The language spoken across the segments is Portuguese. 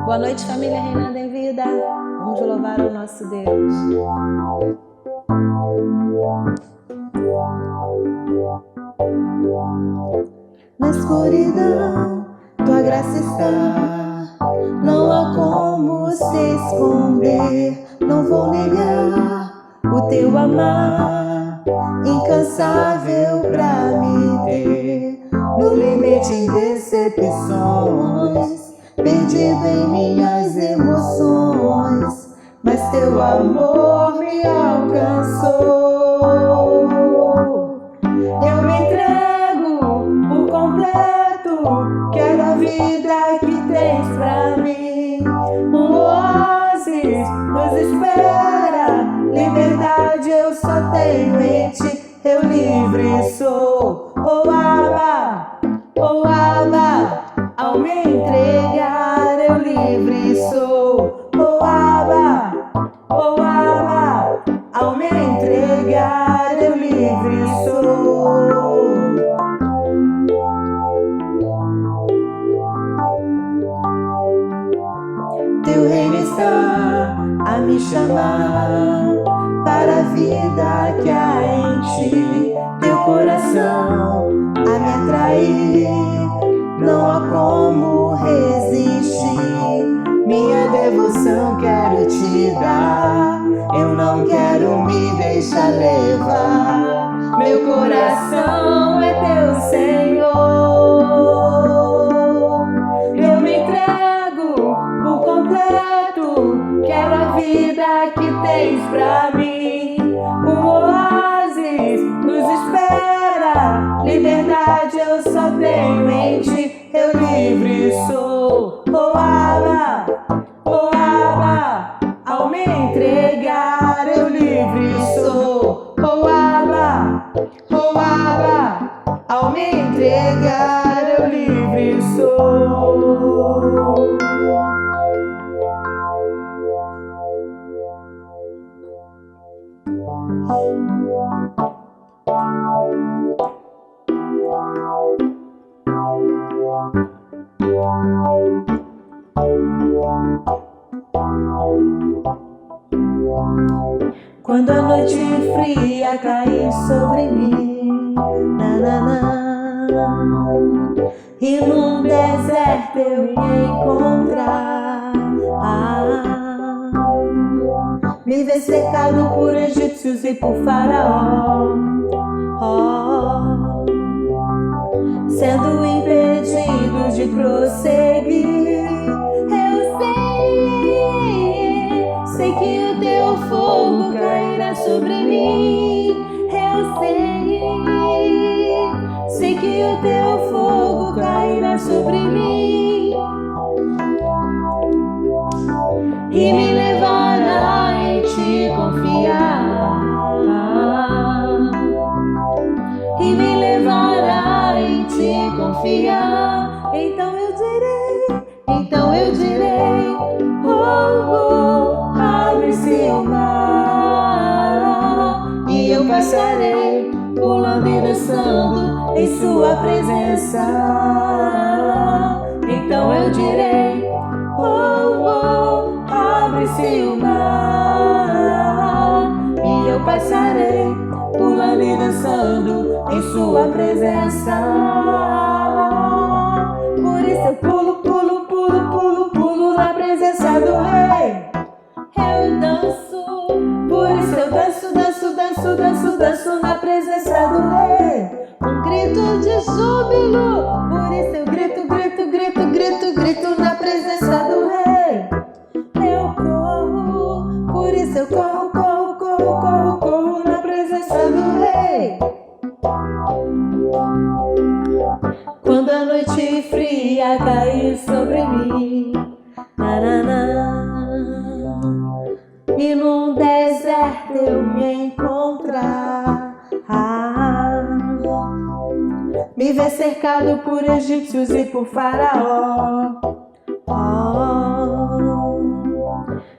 Boa noite, família reinando em vida. Vamos louvar o nosso Deus. Na escuridão, tua graça está. Não há como se esconder. Não vou negar o teu amar, incansável pra me ter. No limite em decepções, perdido em minhas emoções, mas teu amor me alcançou. Eu me entrego por completo, quero a vida que tens pra mim. Um oásis nos espera, liberdade eu só tenho em ti. Eu livre sou, oh Abba, ao me entregar eu livre sou, oh Abba, ao me entregar eu livre sou. Teu reino está a me chamar para a vida que há em ti. Teu coração a me atrair, não há como resistir. Minha devoção quero te dar, eu não quero me deixar levar. Meu coração é teu Senhor. Eu me entrego por completo, quero a vida que tens pra mim. Um oásis nos espera, liberdade eu só tenho em ti. Eu livre sou, oh Abba, ao me entregar eu livre sou, oh Abba, ao me entregar eu livre sou. Quando a noite fria cair sobre mim, e num deserto eu me encontrar, me ver cercado por egípcios e por faraó, sendo impedido de prosseguir. Sei que o teu fogo cairá sobre mim. Eu sei que o teu fogo cairá sobre mim e me levará em te confiar, e me levará em te confiar. Então eu direi, abre-se o mar, e eu passarei pulando e dançando em sua presença. Então eu direi, abre-se o mar, e eu passarei pulando e dançando em sua presença. Por isso eu pulo na presença do Rei. Eu danço, por isso eu danço na presença do Rei. Um grito de júbilo, por isso eu grito na presença do Rei. Eu corro, por isso eu corro na presença do Rei. Quando a noite fria cair sobre mim, e num deserto eu me encontrar, me ver cercado por egípcios e por faraó,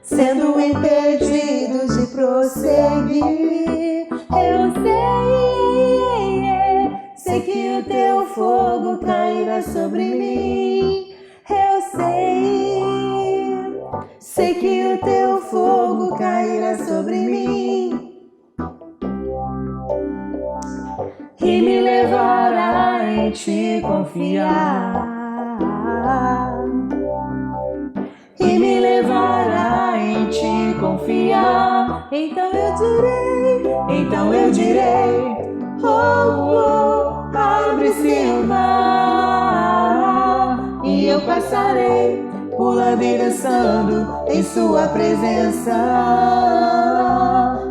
sendo impedido de prosseguir. Eu sei que o teu fogo cairá confiar e me levará em te confiar. Então eu direi, oh, oh, abre-se o mar e eu passarei pulando e dançando em sua presença.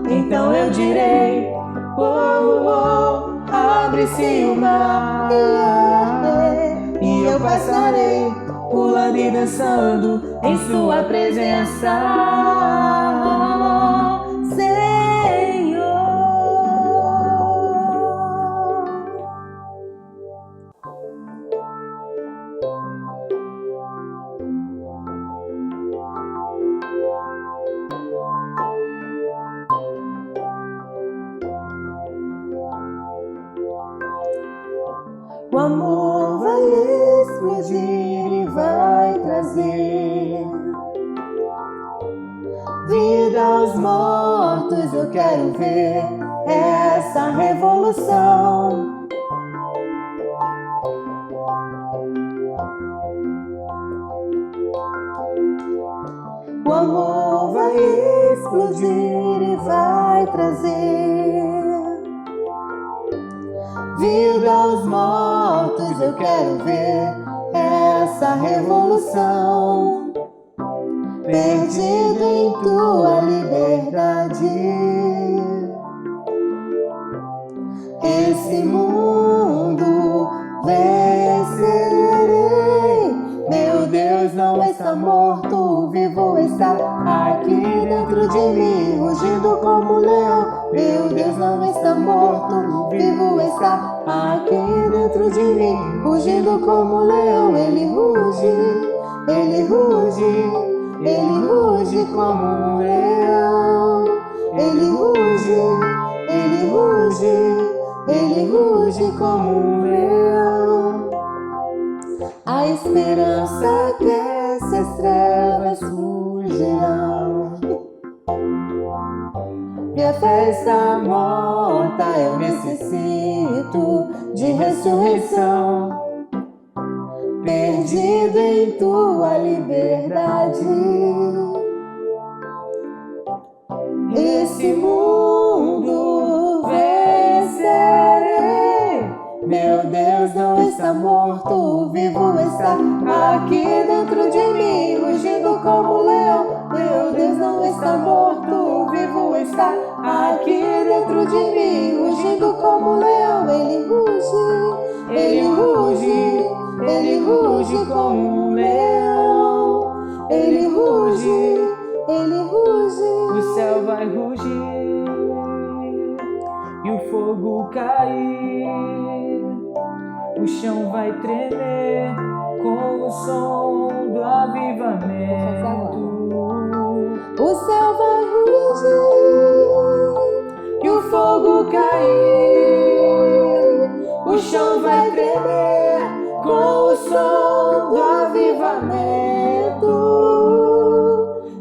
Então eu direi, oh, oh, abre-se o mar e eu passarei pulando e dançando em sua presença. O amor vai explodir e vai trazer vida aos mortos. Eu quero ver essa revolução. O amor vai explodir e vai trazer vida aos mortos. Eu quero ver essa revolução. Perdido em tua liberdade, esse mundo vencerei. Meu Deus não está morto, vivo está aqui dentro de mim, rugindo como um leão. Meu Deus não está morto, vivo está aqui dentro de mim, rugindo como um leão. Ele ruge, ele ruge, ele ruge como um leão. Ele ruge, ele ruge, ele ruge como um leão. A esperança cresce, as trevas fugirão. Minha fé está morta, eu necessito de ressurreição. Perdido em tua liberdade, esse mundo vencerei. Meu Deus não está morto, vivo está aqui dentro de mim, rugindo como um leão. Meu Deus não está morto, vivo está aqui dentro de mim, rugindo como um leão. Ele ruge, ele ruge, ele ruge como um leão. Ele ruge, ele ruge. O céu vai rugir e o fogo cair. O chão vai tremer com o som do avivamento. O céu vai rugir E o fogo cair. O chão vai tremer com o som do avivamento.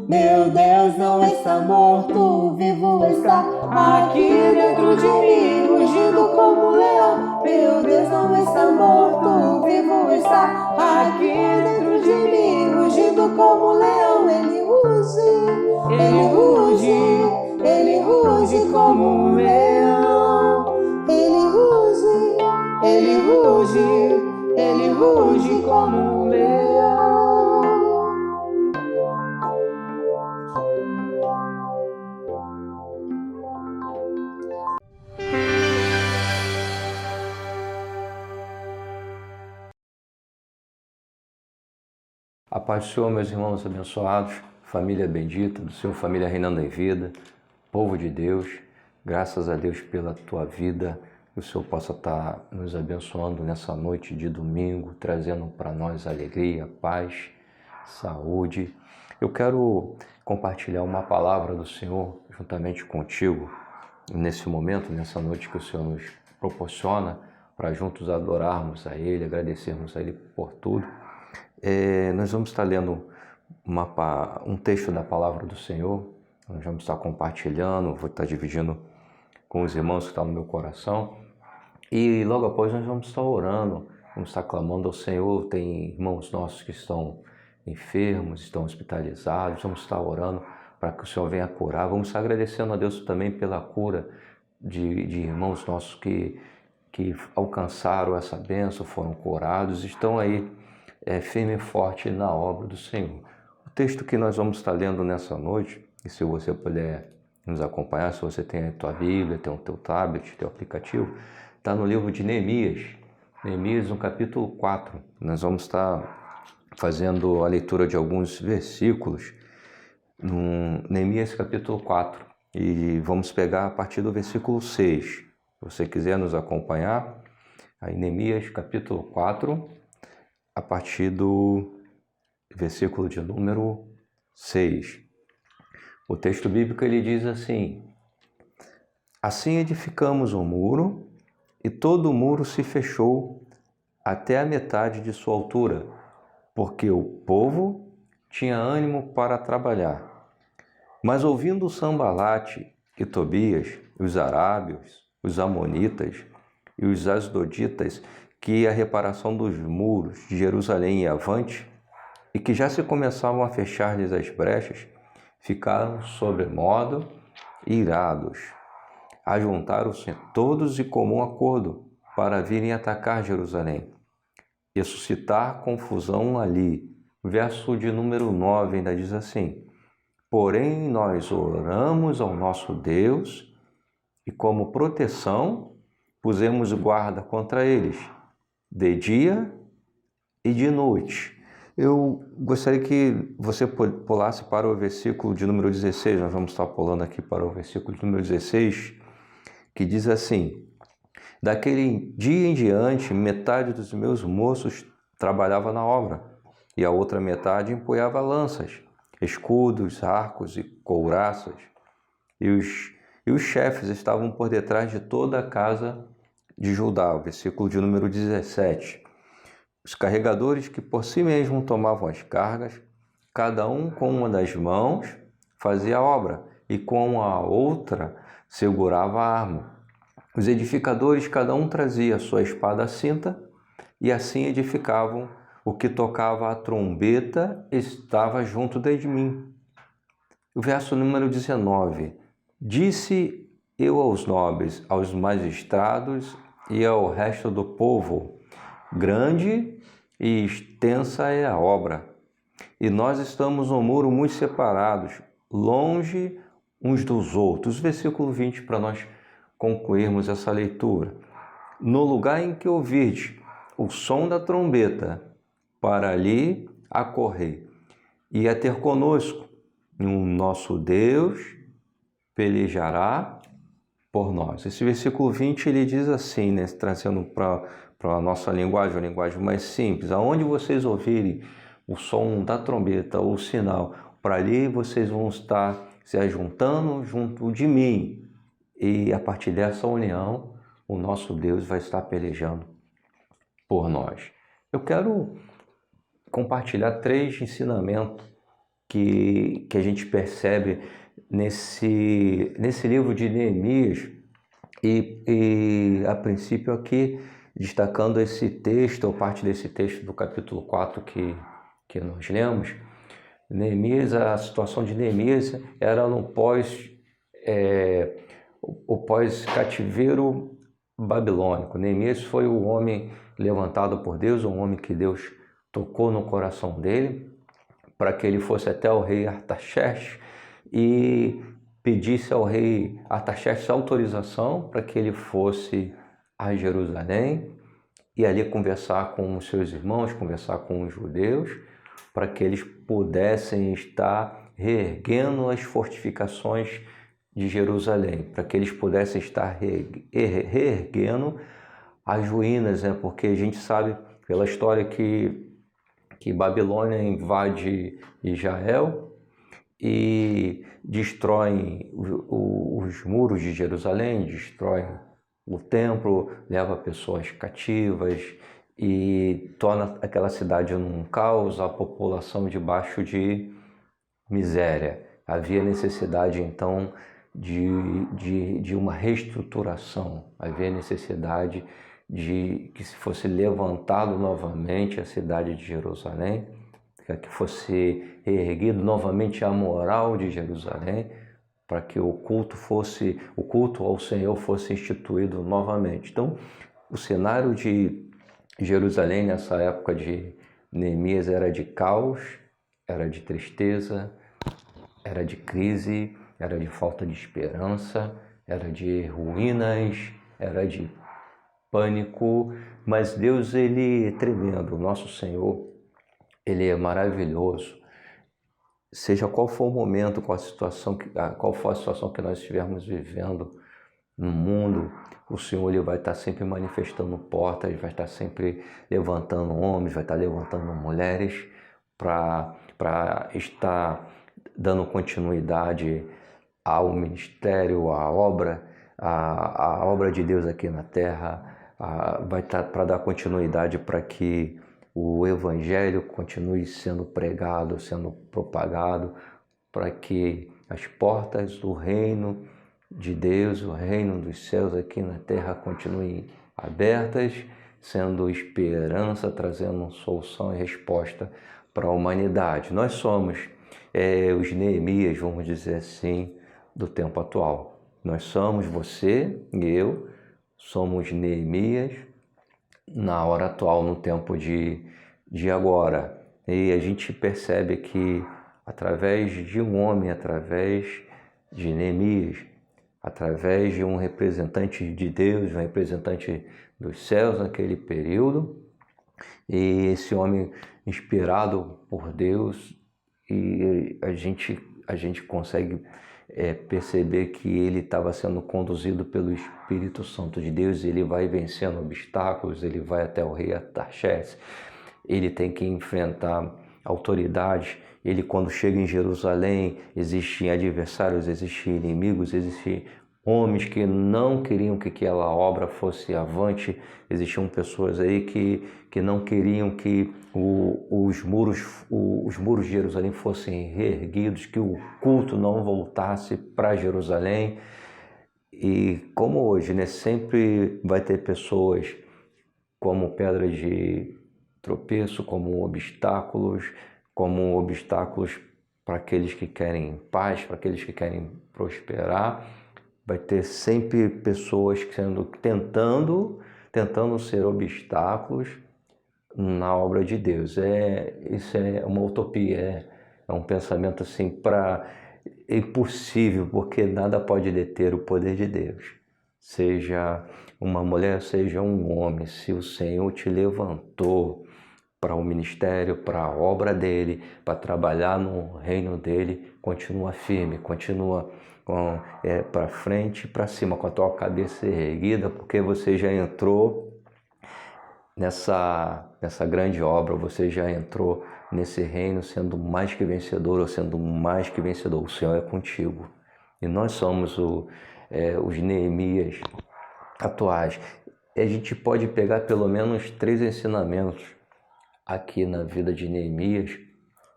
Meu Deus não está morto, vivo está aqui dentro de mim, rugindo como um leão. Meu Deus não está morto, vivo está aqui dentro de mim, rugindo como um leão. Ele ruge, ele ruge, ele ruge como um leão. Ele ruge, ele ruge, ele ruge como um leão. A paz do Senhor, meus irmãos abençoados, família bendita do Senhor, família reinando em vida, povo de Deus, graças a Deus pela tua vida, que o Senhor possa estar nos abençoando nessa noite de domingo, trazendo para nós alegria, paz, saúde. Eu quero compartilhar uma palavra do Senhor juntamente contigo, nesse momento, nessa noite que o Senhor nos proporciona, para juntos adorarmos a Ele, agradecermos a Ele por tudo. Nós vamos estar lendo um texto da palavra do Senhor, nós vamos estar compartilhando, vou estar dividindo com os irmãos que estão no meu coração, e logo após nós vamos estar orando, vamos estar clamando ao Senhor. Tem irmãos nossos que estão enfermos, estão hospitalizados, vamos estar orando para que o Senhor venha curar. Vamos estar agradecendo a Deus também pela cura de irmãos nossos que alcançaram essa bênção, foram curados, estão aí firme e forte na obra do Senhor. O texto que nós vamos estar lendo nessa noite, e se você puder nos acompanhar, se você tem a tua Bíblia, tem o teu tablet, teu aplicativo, está no livro de Neemias, no capítulo 4. Nós vamos estar fazendo a leitura de alguns versículos no Neemias capítulo 4 e vamos pegar a partir do versículo 6. Se você quiser nos acompanhar, aí Neemias capítulo 4, a partir do versículo de número 6. O texto bíblico ele diz assim: assim edificamos o muro, e todo o muro se fechou até a metade de sua altura, porque o povo tinha ânimo para trabalhar. Mas ouvindo Sambalate e Tobias, os arábios, os amonitas e os asdoditas, que a reparação dos muros de Jerusalém ia avante, e que já se começavam a fechar-lhes as brechas, ficaram sobremodo irados. Ajuntaram-se todos de comum acordo para virem atacar Jerusalém e suscitar confusão ali. O verso de número 9 ainda diz assim: porém nós oramos ao nosso Deus e como proteção pusemos guarda contra eles, de dia e de noite. Eu gostaria que você pulasse para o versículo de número 16, nós vamos estar pulando aqui para o versículo de número 16, que diz assim: daquele dia em diante, metade dos meus moços trabalhava na obra, e a outra metade empunhava lanças, escudos, arcos e couraças, e os chefes estavam por detrás de toda a casa de Judá. O versículo de número 17. Os carregadores que por si mesmos tomavam as cargas, cada um com uma das mãos fazia a obra, e com a outra segurava a arma. Os edificadores, cada um trazia a sua espada à cinta, e assim edificavam. O que tocava a trombeta estava junto de mim. O verso número 19. Disse eu aos nobres, aos magistrados e ao resto do povo: grande e extensa é a obra, e nós estamos no muro muito separados, longe uns dos outros. Versículo 20, para nós concluirmos essa leitura. No lugar em que ouvirdes o som da trombeta, para ali acorrer e a ter conosco, o nosso Deus pelejará por nós. Esse versículo 20 ele diz assim, né, trazendo para a nossa linguagem, uma linguagem mais simples: aonde vocês ouvirem o som da trombeta ou o sinal, para ali vocês vão estar se ajuntando junto de mim, e a partir dessa união o nosso Deus vai estar pelejando por nós. Eu quero compartilhar 3 ensinamentos que a gente percebe nesse livro de Neemias, e a princípio aqui destacando esse texto, ou parte desse texto do capítulo 4 que nós lemos. Neemias, a situação de Neemias era no pós-cativeiro babilônico. Neemias foi o homem levantado por Deus, um homem que Deus tocou no coração dele, para que ele fosse até o rei Artaxerxes e pedisse ao rei Artaxerxes autorização para que ele fosse a Jerusalém e ali conversar com os seus irmãos, conversar com os judeus, para que eles pudessem estar reerguendo as fortificações de Jerusalém, para que eles pudessem estar reerguendo as ruínas, né? Porque a gente sabe pela história que Babilônia invade Israel e destrói os muros de Jerusalém, destrói o templo, leva pessoas cativas e torna aquela cidade num caos, a população debaixo de miséria. Havia necessidade então de uma reestruturação, havia necessidade de que se fosse levantado novamente a cidade de Jerusalém, que fosse erguido novamente a moral de Jerusalém, para que o culto ao Senhor fosse instituído novamente. Então, o cenário de Jerusalém nessa época de Neemias era de caos, era de tristeza, era de crise, era de falta de esperança, era de ruínas, era de pânico, mas Deus, ele é tremendo, o nosso Senhor, ele é maravilhoso. Seja qual for o momento, qual for a situação que nós estivermos vivendo no mundo, o Senhor, ele vai estar sempre manifestando portas, vai estar sempre levantando homens, vai estar levantando mulheres para estar dando continuidade ao ministério, à obra, a obra de Deus aqui na terra, vai estar para dar continuidade para que o Evangelho continue sendo pregado, sendo propagado, para que as portas do reino de Deus, o reino dos céus aqui na terra continuem abertas, sendo esperança, trazendo solução e resposta para a humanidade. Nós somos os Neemias, vamos dizer assim, do tempo atual. Nós somos, você e eu, somos Neemias na hora atual, no tempo de agora. E a gente percebe que através de um homem, através de Neemias, através de um representante de Deus, um representante dos céus naquele período, e esse homem inspirado por Deus, e a gente consegue perceber que ele estava sendo conduzido pelo Espírito Santo de Deus, ele vai vencendo obstáculos, ele vai até o rei Artaxerxes, ele tem que enfrentar autoridades, ele quando chega em Jerusalém, existem adversários, existem inimigos, existem homens que não queriam que aquela obra fosse avante, existiam pessoas aí que não queriam que os muros de Jerusalém fossem reerguidos, que o culto não voltasse para Jerusalém. E como hoje, né, sempre vai ter pessoas como pedra de tropeço, como obstáculos para aqueles que querem paz, para aqueles que querem prosperar. Vai ter sempre pessoas tentando ser obstáculos na obra de Deus. Isso é uma utopia, é um pensamento assim impossível, porque nada pode deter o poder de Deus. Seja uma mulher, seja um homem, se o Senhor te levantou para o ministério, para a obra dele, para trabalhar no reino dele, continua firme, continua para frente, para cima, com a tua cabeça erguida, porque você já entrou nessa grande obra, você já entrou nesse reino sendo mais que vencedor ou sendo mais que vencedor. O Senhor é contigo. E nós somos os Neemias atuais. E a gente pode pegar pelo menos 3 ensinamentos aqui na vida de Neemias,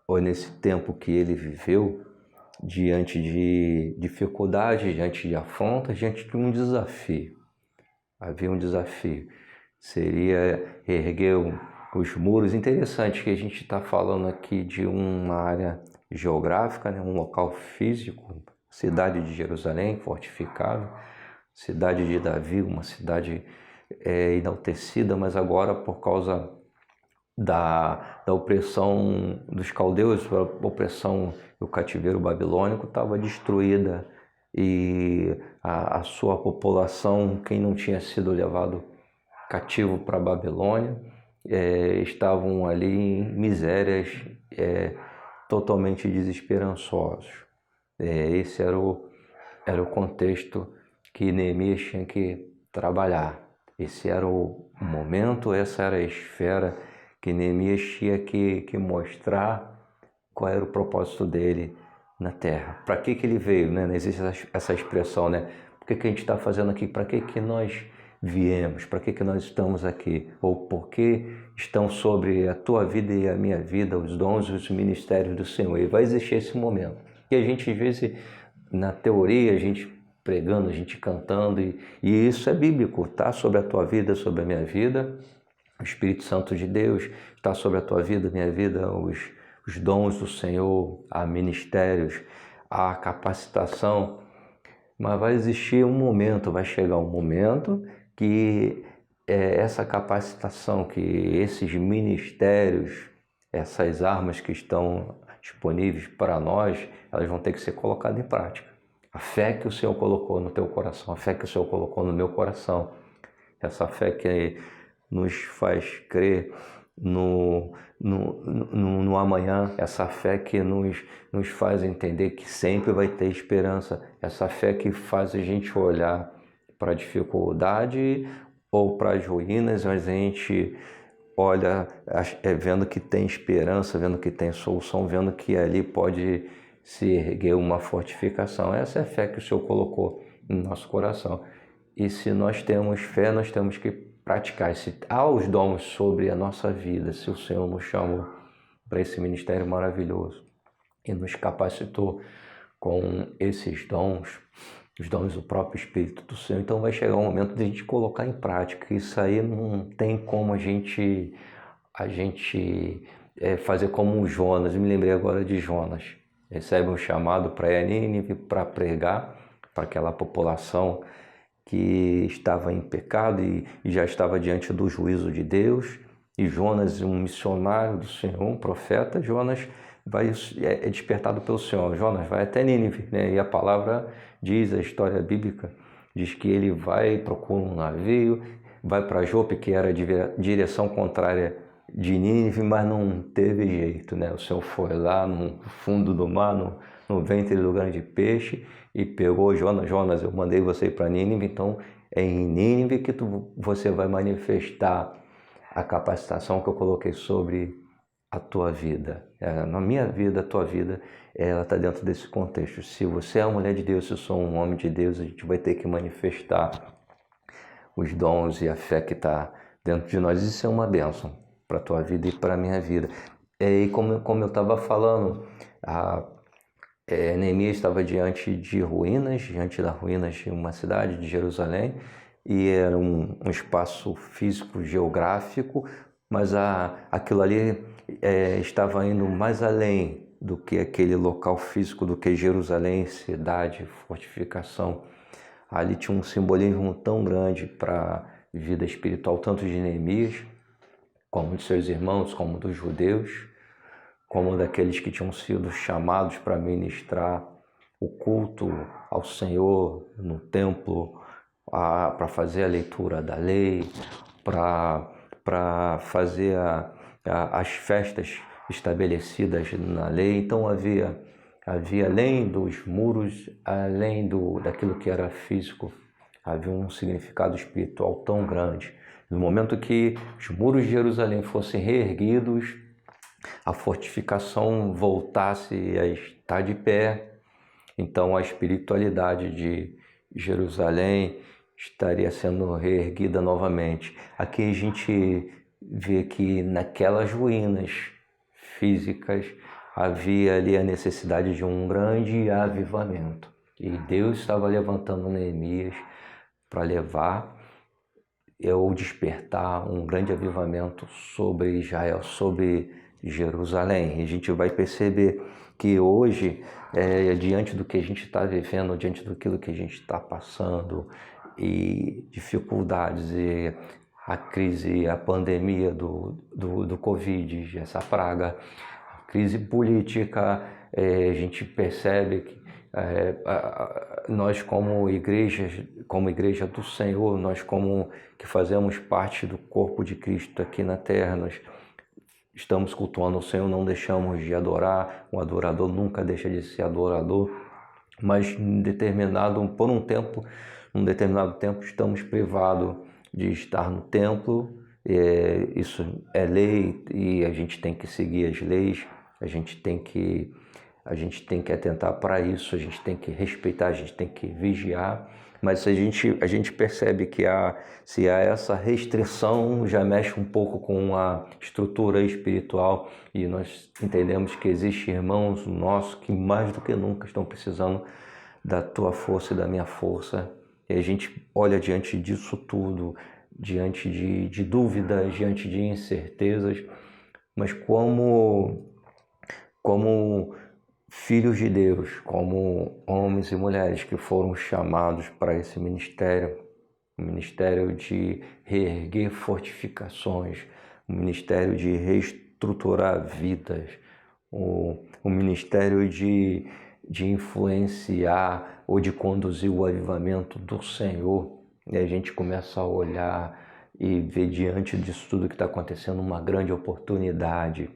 ou nesse tempo que ele viveu, diante de dificuldades, diante de afrontas, diante de um desafio. Havia um desafio. Seria erguer os muros. Interessante que a gente está falando aqui de uma área geográfica, né? Um local físico, cidade de Jerusalém, fortificada, cidade de Davi, uma cidade enaltecida, mas agora por causa da opressão dos caldeus, a opressão do cativeiro babilônico, estava destruída, e a sua população, quem não tinha sido levado cativo para a Babilônia, estavam ali em misérias, totalmente desesperançosos. Esse era o contexto que Neemias tinha que trabalhar. Esse era o momento, essa era a esfera que Neemias tinha que mostrar qual era o propósito dele na terra. Para que ele veio, né? Não existe essa expressão, né? Por que a gente está fazendo aqui? Para que nós viemos? Para que nós estamos aqui? Ou por que estão sobre a tua vida e a minha vida os dons e os ministérios do Senhor? E vai existir esse momento. E a gente, às vezes, na teoria, a gente pregando, a gente cantando, e isso é bíblico, está sobre a tua vida, sobre a minha vida. O Espírito Santo de Deus está sobre a tua vida, minha vida, os dons do Senhor, há ministérios, há capacitação, mas vai existir um momento, vai chegar um momento que essa capacitação, que esses ministérios, essas armas que estão disponíveis para nós, elas vão ter que ser colocadas em prática. A fé que o Senhor colocou no teu coração, a fé que o Senhor colocou no meu coração, essa fé que nos faz crer no amanhã, essa fé que nos faz entender que sempre vai ter esperança, essa fé que faz a gente olhar para a dificuldade ou para as ruínas, mas a gente olha vendo que tem esperança, vendo que tem solução, vendo que ali pode se erguer uma fortificação. Essa é a fé que o Senhor colocou no nosso coração. E se nós temos fé, nós temos que praticar. Se há os dons sobre a nossa vida, se o Senhor nos chamou para esse ministério maravilhoso e nos capacitou com esses dons, os dons do próprio Espírito do Senhor, então vai chegar um momento de a gente colocar em prática. Isso aí não tem como a gente fazer como o Jonas. Eu me lembrei agora de Jonas. Recebe um chamado para ir a Nínive para pregar para aquela população que estava em pecado e já estava diante do juízo de Deus. E Jonas, um missionário do Senhor, um profeta, Jonas é despertado pelo Senhor. Jonas vai até Nínive, né? E a palavra diz, a história bíblica diz que ele vai, procura um navio, vai para Jope, que era a direção contrária de Nínive, mas não teve jeito, né? O Senhor foi lá no fundo do mar, no ventre do grande peixe, e pegou Jonas, eu mandei você ir para Nínive, então é em Nínive que você vai manifestar a capacitação que eu coloquei sobre a tua vida. Na minha vida, a tua vida, ela está dentro desse contexto. Se você é uma mulher de Deus, se eu sou um homem de Deus, a gente vai ter que manifestar os dons e a fé que está dentro de nós. Isso é uma bênção para a tua vida e para a minha vida. E como eu estava falando, Neemias estava diante das ruínas de uma cidade, de Jerusalém, e era um espaço físico, geográfico, mas aquilo ali estava indo mais além do que aquele local físico, do que Jerusalém, cidade, fortificação. Ali tinha um simbolismo tão grande para a vida espiritual, tanto de Neemias, como de seus irmãos, como dos judeus, como daqueles que tinham sido chamados para ministrar o culto ao Senhor no templo, para fazer a leitura da lei, para fazer as festas estabelecidas na lei. Então havia além dos muros, além daquilo que era físico, havia um significado espiritual tão grande. No momento que os muros de Jerusalém fossem reerguidos, a fortificação voltasse a estar de pé, então a espiritualidade de Jerusalém estaria sendo reerguida novamente. Aqui a gente vê que naquelas ruínas físicas havia ali a necessidade de um grande avivamento. E Deus estava levantando Neemias para levar ou despertar um grande avivamento sobre Israel, sobre Jerusalém. E a gente vai perceber que hoje, diante do que a gente está vivendo, diante daquilo que a gente está passando, e dificuldades, e a crise, a pandemia do Covid, essa praga, crise política, a gente percebe que nós como igreja do Senhor, nós como que fazemos parte do corpo de Cristo aqui na terra, nós estamos cultuando o Senhor, não deixamos de adorar. O adorador nunca deixa de ser adorador, mas por um determinado tempo estamos privados de estar no templo. Isso é lei e a gente tem que seguir as leis, a gente tem que atentar para isso, a gente tem que respeitar, a gente tem que vigiar. Mas a gente percebe que se há essa restrição, já mexe um pouco com a estrutura espiritual, e nós entendemos que existem irmãos nossos que mais do que nunca estão precisando da tua força e da minha força. E a gente olha diante disso tudo, diante de dúvidas, diante de incertezas, mas como filhos de Deus, como homens e mulheres que foram chamados para esse ministério, o ministério de reerguer fortificações, o ministério de reestruturar vidas, o ministério de influenciar ou de conduzir o avivamento do Senhor. E a gente começa a olhar e ver diante disso tudo que está acontecendo uma grande oportunidade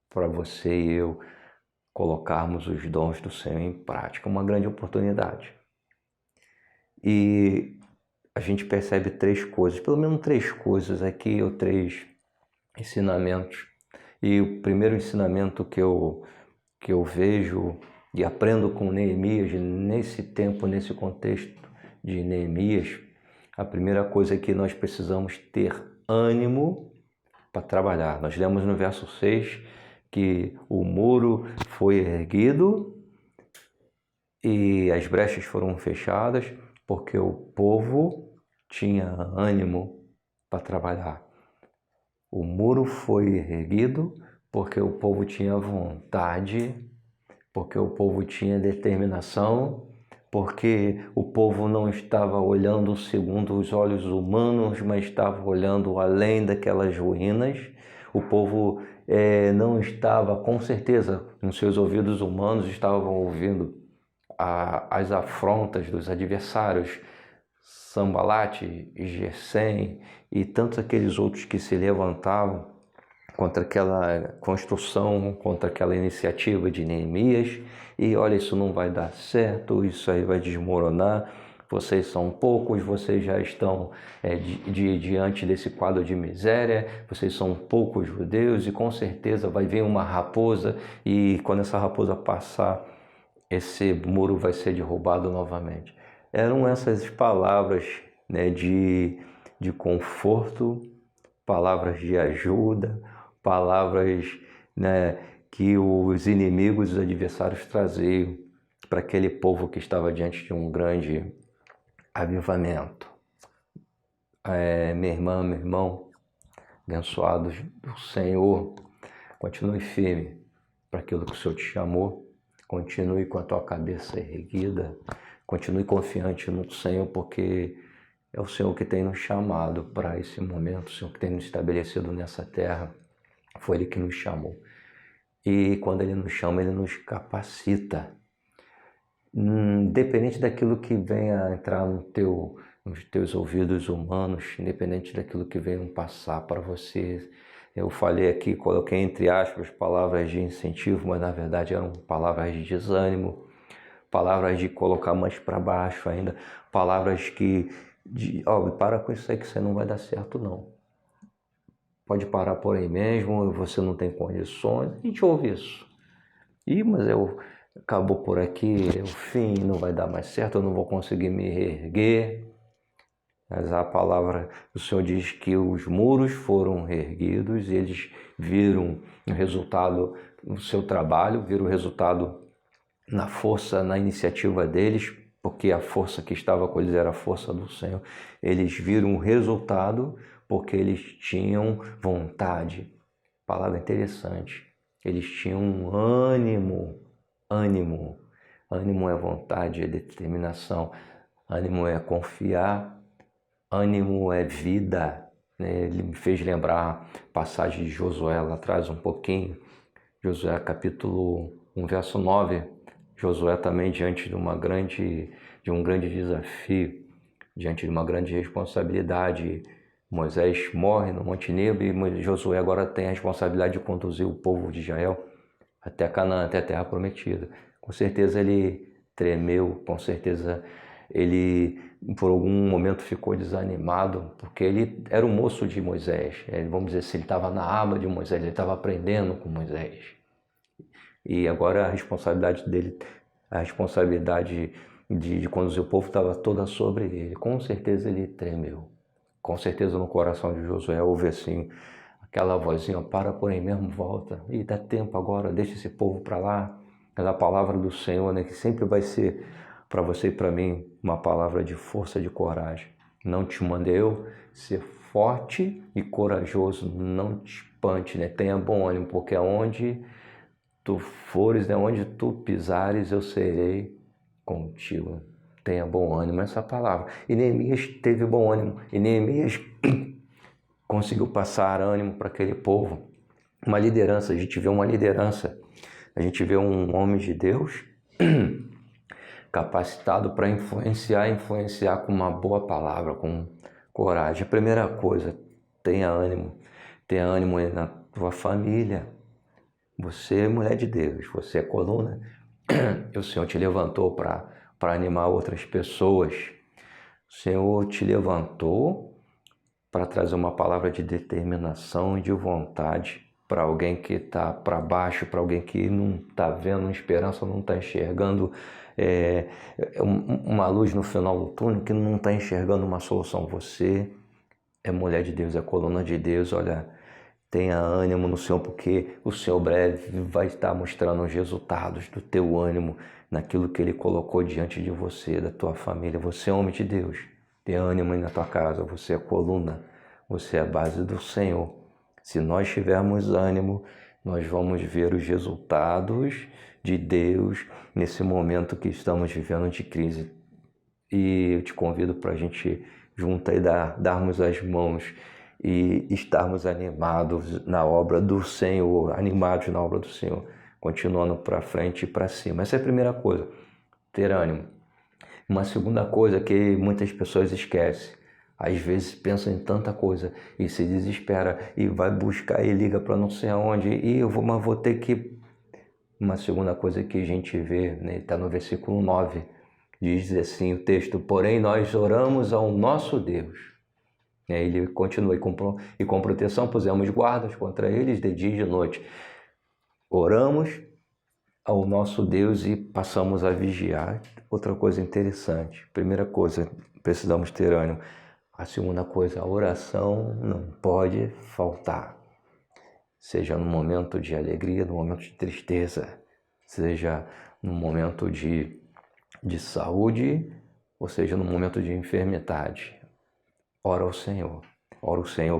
para você e eu colocarmos os dons do Senhor em prática, uma grande oportunidade. E a gente percebe três coisas, pelo menos três coisas aqui, ou três ensinamentos. E o primeiro ensinamento que eu vejo e aprendo com Neemias, nesse tempo, nesse contexto de Neemias, a primeira coisa é que nós precisamos ter ânimo para trabalhar. Nós lemos no verso 6 que o muro foi erguido e as brechas foram fechadas porque o povo tinha ânimo para trabalhar. O muro foi erguido porque o povo tinha vontade, porque o povo tinha determinação, porque o povo não estava olhando segundo os olhos humanos, mas estava olhando além daquelas ruínas. O povo não estava, com certeza, nos seus ouvidos humanos, estavam ouvindo as afrontas dos adversários, Sambalate e Gesem e tantos aqueles outros que se levantavam contra aquela construção, contra aquela iniciativa de Neemias. E olha, isso não vai dar certo, isso aí vai desmoronar, vocês são poucos, vocês já estão diante desse quadro de miséria, vocês são poucos judeus e com certeza vai vir uma raposa e quando essa raposa passar, esse muro vai ser derrubado novamente. Eram essas palavras, né, de conforto, palavras de ajuda, palavras, né, que os inimigos, os adversários traziam para aquele povo que estava diante de um grande avivamento. Minha irmã, meu irmão, abençoados do Senhor, continue firme para aquilo que o Senhor te chamou, continue com a tua cabeça erguida, continue confiante no Senhor, porque é o Senhor que tem nos chamado para esse momento, o Senhor que tem nos estabelecido nessa terra, foi Ele que nos chamou. E quando Ele nos chama, Ele nos capacita. Independente daquilo que venha entrar nos teus ouvidos humanos, independente daquilo que venha passar para você. Eu falei aqui, coloquei entre aspas palavras de incentivo, mas na verdade eram palavras de desânimo, palavras de colocar mais para baixo ainda, palavras para com isso aí que você não vai dar certo não. Pode parar por aí mesmo, você não tem condições, a gente ouve isso. Mas acabou por aqui, é o fim, não vai dar mais certo, eu não vou conseguir me reerguer. Mas a palavra do Senhor diz que os muros foram reerguidos e eles viram o resultado no seu trabalho, viram o resultado na força, na iniciativa deles, porque a força que estava com eles era a força do Senhor. Eles viram o resultado porque eles tinham vontade. Palavra interessante. Eles tinham ânimo. Ânimo é vontade, é determinação. Ânimo é confiar. Ânimo é vida. Ele me fez lembrar a passagem de Josué lá atrás um pouquinho. Josué capítulo 1, verso 9. Josué também diante de um grande desafio, diante de uma grande responsabilidade. Moisés morre no Monte Nebo e Josué agora tem a responsabilidade de conduzir o povo de Israel até Canaã, até a terra prometida. Com certeza ele tremeu, com certeza ele por algum momento ficou desanimado, porque ele era o moço de Moisés. Vamos dizer assim, ele estava na aba de Moisés, ele estava aprendendo com Moisés. E agora a responsabilidade dele, a responsabilidade de conduzir o povo estava toda sobre ele. Com certeza ele tremeu. Com certeza no coração de Josué houve assim, aquela vozinha, para por aí mesmo, volta. E dá tempo agora, deixa esse povo para lá. mas a palavra do Senhor, né, que sempre vai ser para você e para mim uma palavra de força, de coragem. Não te mandei eu ser forte e corajoso, não te espante, né? Tenha bom ânimo, porque aonde tu fores, né, onde tu pisares, eu serei contigo. Tenha bom ânimo, essa palavra. E Neemias teve bom ânimo, e Neemias conseguiu passar ânimo para aquele povo. Uma liderança, a gente vê uma liderança, a gente vê um homem de Deus capacitado para influenciar com uma boa palavra, com coragem. A primeira coisa, tenha ânimo aí na tua família. Você é mulher de Deus, você é coluna, e o Senhor te levantou para animar outras pessoas. O Senhor te levantou para trazer uma palavra de determinação e de vontade para alguém que está para baixo, para alguém que não está vendo esperança, não está enxergando uma luz no final do túnel, que não está enxergando uma solução. Você é mulher de Deus, é coluna de Deus. Olha, tenha ânimo no Senhor, porque o Senhor breve vai estar mostrando os resultados do teu ânimo naquilo que Ele colocou diante de você, da tua família. Você é homem de Deus, tenha ânimo aí na tua casa, você é coluna, você é a base do Senhor. Se nós tivermos ânimo, nós vamos ver os resultados de Deus nesse momento que estamos vivendo de crise. E eu te convido para a gente juntar e darmos as mãos e estarmos animados na obra do Senhor, continuando para frente e para cima. Essa é a primeira coisa, ter ânimo. Uma segunda coisa que muitas pessoas esquecem, às vezes pensa em tanta coisa e se desespera e vai buscar e liga para não sei aonde e mas vou ter que... Uma segunda coisa que a gente vê, né, está no versículo 9, diz assim o texto: porém nós oramos ao nosso Deus. Ele continua: e com proteção pusemos guardas contra eles de dia e de noite. Oramos ao nosso Deus e passamos a vigiar. Outra coisa interessante, primeira coisa, precisamos ter ânimo. A segunda coisa, a oração não pode faltar. Seja no momento de alegria, no momento de tristeza, seja no momento de saúde, ou seja no momento de enfermidade. Ora ao Senhor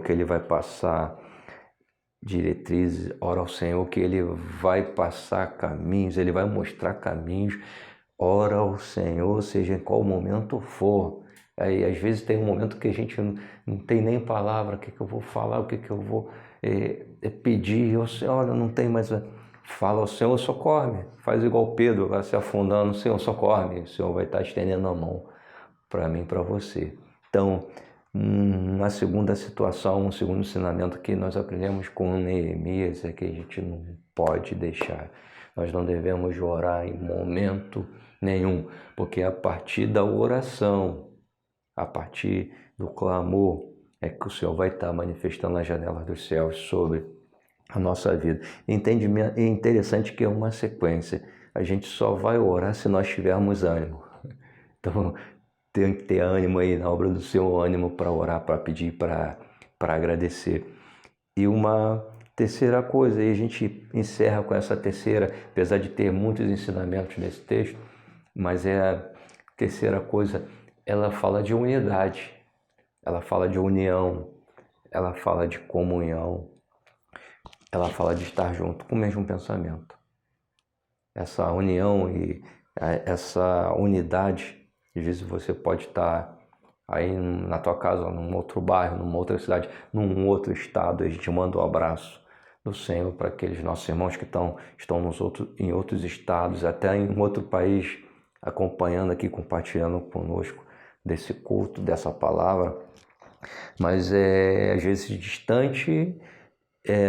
que Ele vai passar diretrizes, ora ao Senhor que Ele vai passar caminhos, Ele vai mostrar caminhos. Ora ao Senhor, seja em qual momento for. Aí, às vezes tem um momento que a gente não tem nem palavra, o que eu vou falar, o que eu vou pedir. Olha, não tem mais... Fala ao Senhor, socorre-me. Faz igual Pedro, vai se afundando. Senhor, socorre-me. O Senhor vai estar estendendo a mão para mim, para você. Então, uma segunda situação, um segundo ensinamento que nós aprendemos com Neemias é que a gente não pode deixar. Nós não devemos orar em momento nenhum, porque a partir da oração, a partir do clamor, é que o Senhor vai estar manifestando as janelas dos céus sobre a nossa vida. É interessante que é uma sequência. A gente só vai orar se nós tivermos ânimo. Então, tem que ter ânimo aí na obra do Senhor, ânimo para orar, para pedir, para agradecer. E uma terceira coisa, e a gente encerra com essa terceira, apesar de ter muitos ensinamentos nesse texto, mas é a terceira coisa, ela fala de unidade, ela fala de união, ela fala de comunhão, ela fala de estar junto com o mesmo pensamento. Essa união e essa unidade, às vezes você pode estar aí na tua casa, num outro bairro, numa outra cidade, num outro estado, a gente manda um abraço do Senhor para aqueles nossos irmãos que estão em outros estados, até em outro país, acompanhando aqui, compartilhando conosco desse culto, dessa palavra. Mas às vezes distante,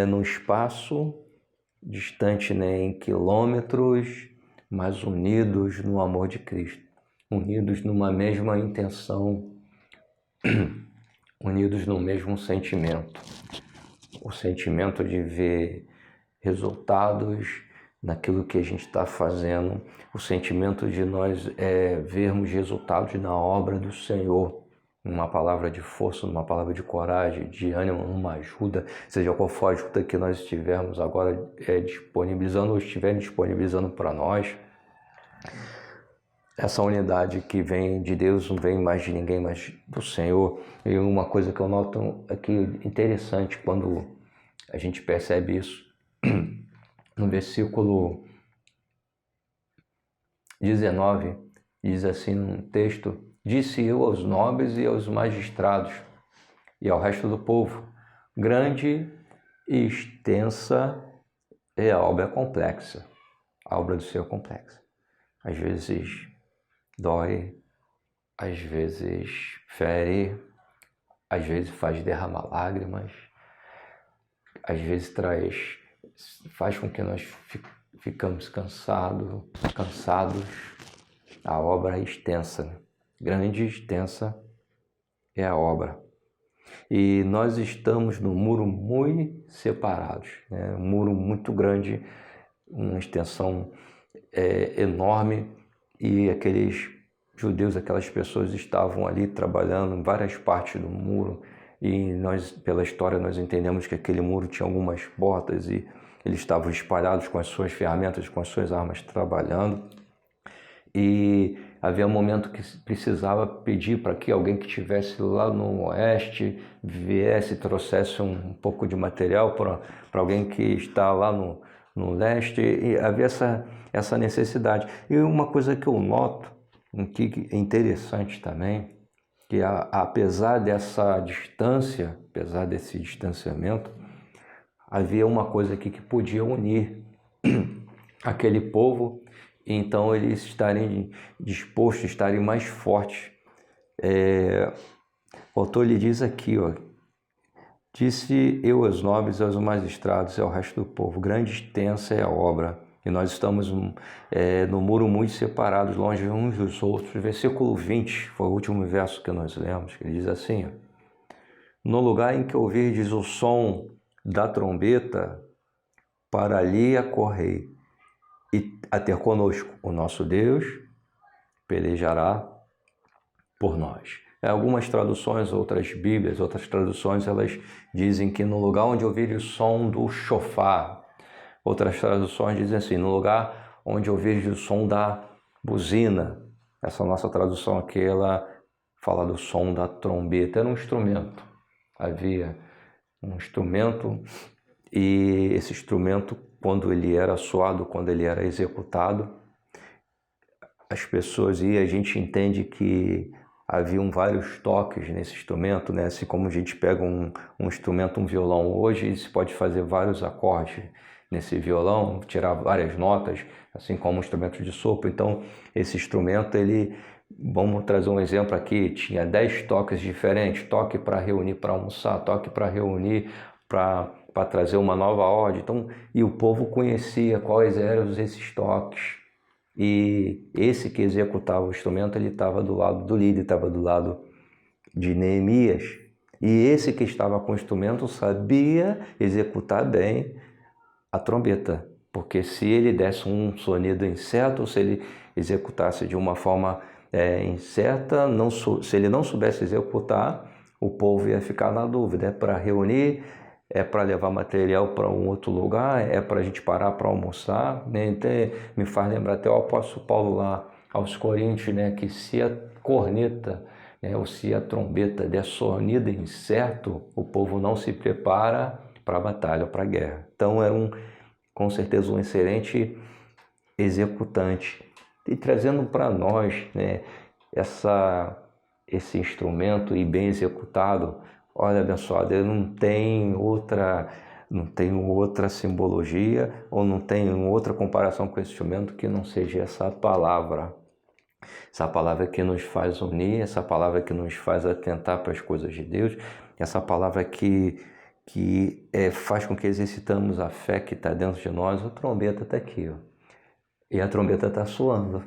no espaço, distante, né, em quilômetros, mas unidos no amor de Cristo, unidos numa mesma intenção, unidos no mesmo sentimento. O sentimento de ver resultados naquilo que a gente está fazendo, o sentimento de nós vermos resultados na obra do Senhor, numa palavra de força, numa palavra de coragem, de ânimo, numa ajuda, seja qual for a ajuda que nós estivermos agora disponibilizando ou estiverem disponibilizando para nós. Essa unidade que vem de Deus não vem mais de ninguém, mas do Senhor. E uma coisa que eu noto aqui interessante quando a gente percebe isso, no versículo 19, diz assim no texto: disse eu aos nobres e aos magistrados e ao resto do povo, grande e extensa é a obra complexa. A obra do Senhor é complexa. Às vezes dói, às vezes fere, às vezes faz derramar lágrimas, às vezes faz com que nós ficamos cansados. A obra é extensa, grande e extensa é a obra. E nós estamos no muro muito separados, né? Um muro muito grande, uma extensão enorme, e aqueles judeus, aquelas pessoas estavam ali trabalhando em várias partes do muro, e nós, pela história, nós entendemos que aquele muro tinha algumas portas e eles estavam espalhados com as suas ferramentas, com as suas armas, trabalhando. E havia um momento que precisava pedir para que alguém que estivesse lá no oeste viesse e trouxesse um pouco de material para alguém que está lá no leste, e havia essa necessidade. E uma coisa que eu noto, que é interessante também, que apesar dessa distância, apesar desse distanciamento, havia uma coisa aqui que podia unir aquele povo, e então eles estarem dispostos, estarem mais fortes. O autor lhe diz aqui, ó: disse eu aos nobres, aos magistrados e ao resto do povo, grande e extensa é a obra, e nós estamos no muro muito separados, longe uns dos outros. Versículo 20, foi o último verso que nós lemos, que ele diz assim, ó: no lugar em que ouvirdes o som da trombeta, para ali acorrei, e a ter conosco o nosso Deus pelejará por nós. Algumas traduções, outras Bíblias, outras traduções, elas dizem que no lugar onde ouvir o som do chofar. Outras traduções dizem assim, no lugar onde ouvir o som da buzina. Essa nossa tradução aqui, ela fala do som da trombeta. Era um instrumento. Havia um instrumento, e esse instrumento, quando ele era soado, quando ele era executado, as pessoas, e a gente entende que haviam vários toques nesse instrumento, né? Assim como a gente pega um instrumento, um violão hoje, se pode fazer vários acordes nesse violão, tirar várias notas, assim como um instrumento de sopro. Então, esse instrumento, vamos trazer um exemplo aqui, tinha 10 toques diferentes: toque para reunir para almoçar, toque para reunir para trazer uma nova ordem. Então, e o povo conhecia quais eram esses toques. E esse que executava o instrumento, ele estava do lado do líder, estava do lado de Neemias. E esse que estava com o instrumento sabia executar bem a trombeta, porque se ele desse um sonido incerto, ou se ele executasse de uma forma incerta, se ele não soubesse executar, o povo ia ficar na dúvida: é para reunir, é para levar material para um outro lugar, é para a gente parar para almoçar, né? Então, me faz lembrar até o apóstolo Paulo lá aos Coríntios, né? Que se a corneta, né, ou se a trombeta der sonido incerto, o povo não se prepara para a batalha, para a guerra. Então era com certeza um excelente executante. E trazendo para nós, né, esse instrumento, e bem executado, olha, abençoado, ele não tem outra simbologia, ou não tem outra comparação com esse instrumento que não seja essa palavra que nos faz unir, essa palavra que nos faz atentar para as coisas de Deus, essa palavra que faz com que exercitamos a fé que está dentro de nós. A trombeta está aqui, ó, e a trombeta está soando,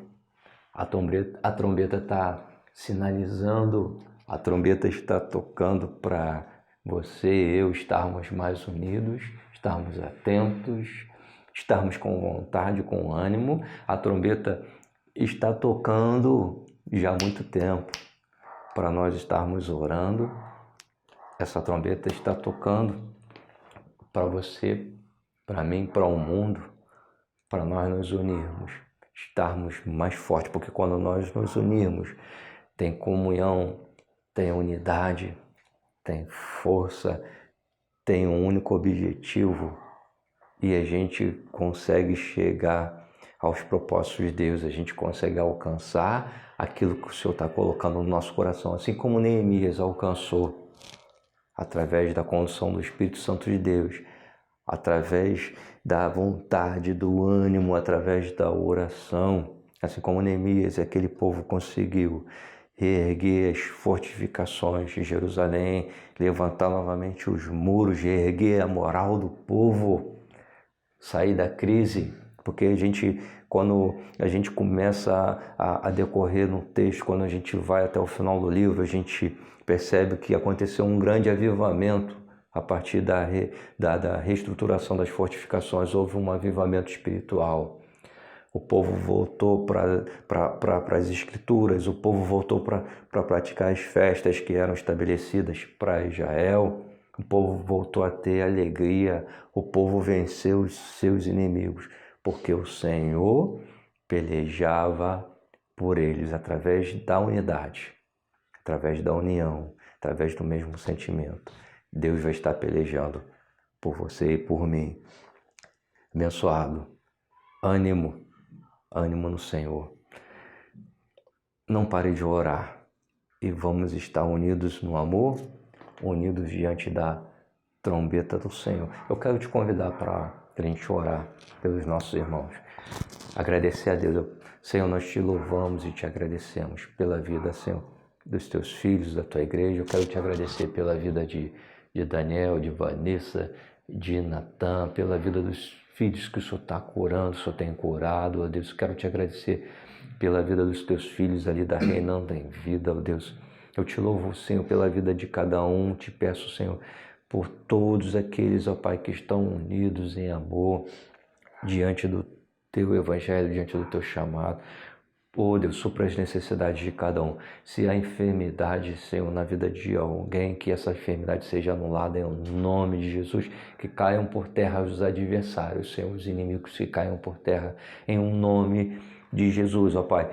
a trombeta está sinalizando, a trombeta está tocando para você e eu estarmos mais unidos, estarmos atentos, estarmos com vontade, com ânimo. A trombeta está tocando já há muito tempo. para nós estarmos orando. Essa trombeta está tocando para você, para mim, para o mundo, para nós nos unirmos, estarmos mais fortes, porque quando nós nos unirmos, tem comunhão, tem unidade, tem força, tem um único objetivo e a gente consegue chegar aos propósitos de Deus, a gente consegue alcançar aquilo que o Senhor está colocando no nosso coração, assim como Neemias alcançou através da condução do Espírito Santo de Deus, através da vontade, do ânimo, através da oração, assim como Neemias, aquele povo conseguiu reerguer as fortificações de Jerusalém, levantar novamente os muros, reerguer a moral do povo, sair da crise, porque quando a gente começa a decorrer no texto, quando a gente vai até o final do livro, a gente percebe que aconteceu um grande avivamento a partir da reestruturação das fortificações, houve um avivamento espiritual. O povo voltou para as escrituras, o povo voltou para praticar as festas que eram estabelecidas para Israel, o povo voltou a ter alegria, o povo venceu os seus inimigos, porque o Senhor pelejava por eles através da unidade, através da união, através do mesmo sentimento. Deus vai estar pelejando por você e por mim. Abençoado, ânimo no Senhor. Não pare de orar e vamos estar unidos no amor, unidos diante da trombeta do Senhor. Eu quero te convidar para a gente orar pelos nossos irmãos. Agradecer a Deus. Senhor, nós te louvamos e te agradecemos pela vida, Senhor, dos teus filhos, da tua igreja. Eu quero te agradecer pela vida de Daniel, de Vanessa, de Natan, pela vida dos filhos que o Senhor está curando, o Senhor tem curado, ó Deus. Quero te agradecer pela vida dos teus filhos ali da Reinando em Vida, ó Deus. Eu te louvo, Senhor, pela vida de cada um. Te peço, Senhor, por todos aqueles, ó Pai, que estão unidos em amor diante do teu evangelho, diante do teu chamado. Oh Deus, supra as necessidades de cada um. Se há enfermidade, Senhor, na vida de alguém, que essa enfermidade seja anulada em nome de Jesus, que caiam por terra os adversários, Senhor, os inimigos que caiam por terra em nome de Jesus, ó Pai.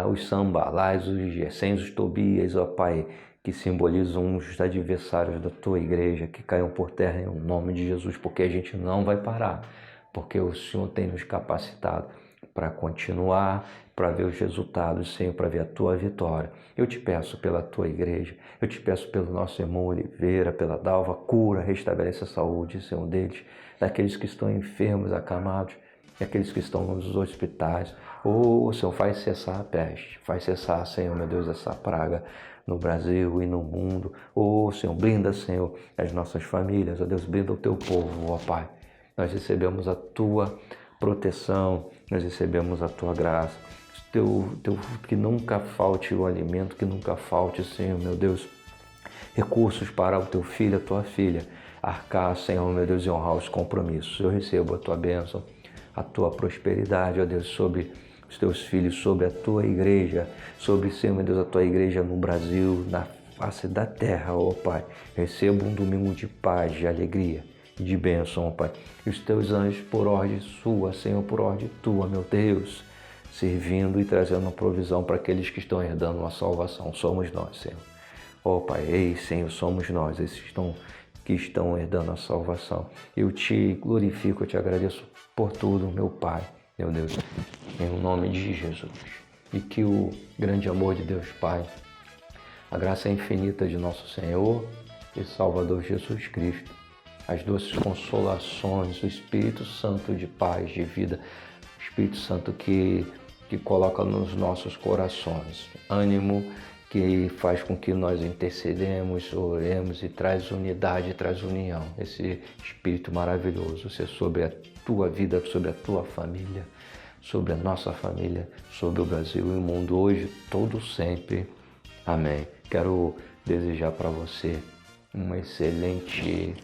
Os sambalais, os Gessens, os Tobias, ó Pai, que simbolizam os adversários da tua igreja, que caiam por terra em nome de Jesus, porque a gente não vai parar, porque o Senhor tem nos capacitado para continuar, para ver os resultados, Senhor, para ver a tua vitória. Eu te peço pela tua igreja, eu te peço pelo nosso irmão Oliveira, pela Dalva, cura, restabelece a saúde, Senhor, deles, daqueles que estão enfermos, acamados, daqueles que estão nos hospitais. Oh, Senhor, faz cessar a peste, faz cessar, Senhor, meu Deus, essa praga no Brasil e no mundo. Oh, Senhor, blinda, Senhor, as nossas famílias, ó Deus, blinda o teu povo, ó Pai. Nós recebemos a tua proteção, nós recebemos a tua graça, que nunca falte o alimento, que nunca falte, Senhor, meu Deus, recursos para o teu filho, a tua filha, arcar, Senhor, meu Deus, e honrar os compromissos. Eu recebo a tua bênção, a tua prosperidade, ó Deus, sobre os teus filhos, sobre a tua igreja, sobre, Senhor, meu Deus, a tua igreja no Brasil, na face da terra, ó Pai. Recebo um domingo de paz, de alegria, de bênção, ó Pai. E os teus anjos por ordem sua, Senhor, por ordem tua, meu Deus, servindo e trazendo uma provisão para aqueles que estão herdando a salvação. Somos nós, Senhor. Ó Pai, ei, Senhor, somos nós, esses que estão herdando a salvação. Eu te glorifico, eu te agradeço por tudo, meu Pai, meu Deus, em nome de Jesus. E que o grande amor de Deus Pai, a graça infinita de nosso Senhor e Salvador Jesus Cristo, as doces consolações, o Espírito Santo de paz, de vida, o Espírito Santo que coloca nos nossos corações ânimo, que faz com que nós intercedemos, oremos e traz unidade, traz união. Esse Espírito maravilhoso ser sobre a tua vida, sobre a tua família, sobre a nossa família, sobre o Brasil e o mundo, hoje, todo sempre. Amém. Quero desejar para você uma excelente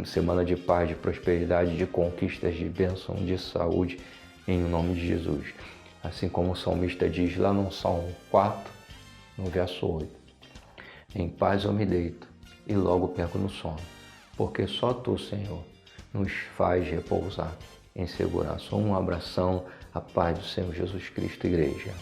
semana de paz, de prosperidade, de conquistas, de bênção, de saúde, em nome de Jesus. Assim como o salmista diz lá no Salmo 4, No verso 8. Em paz eu me deito e logo perco no sono, porque só Tu, Senhor, nos faz repousar em segurança. Um abração, a paz do Senhor Jesus Cristo, igreja.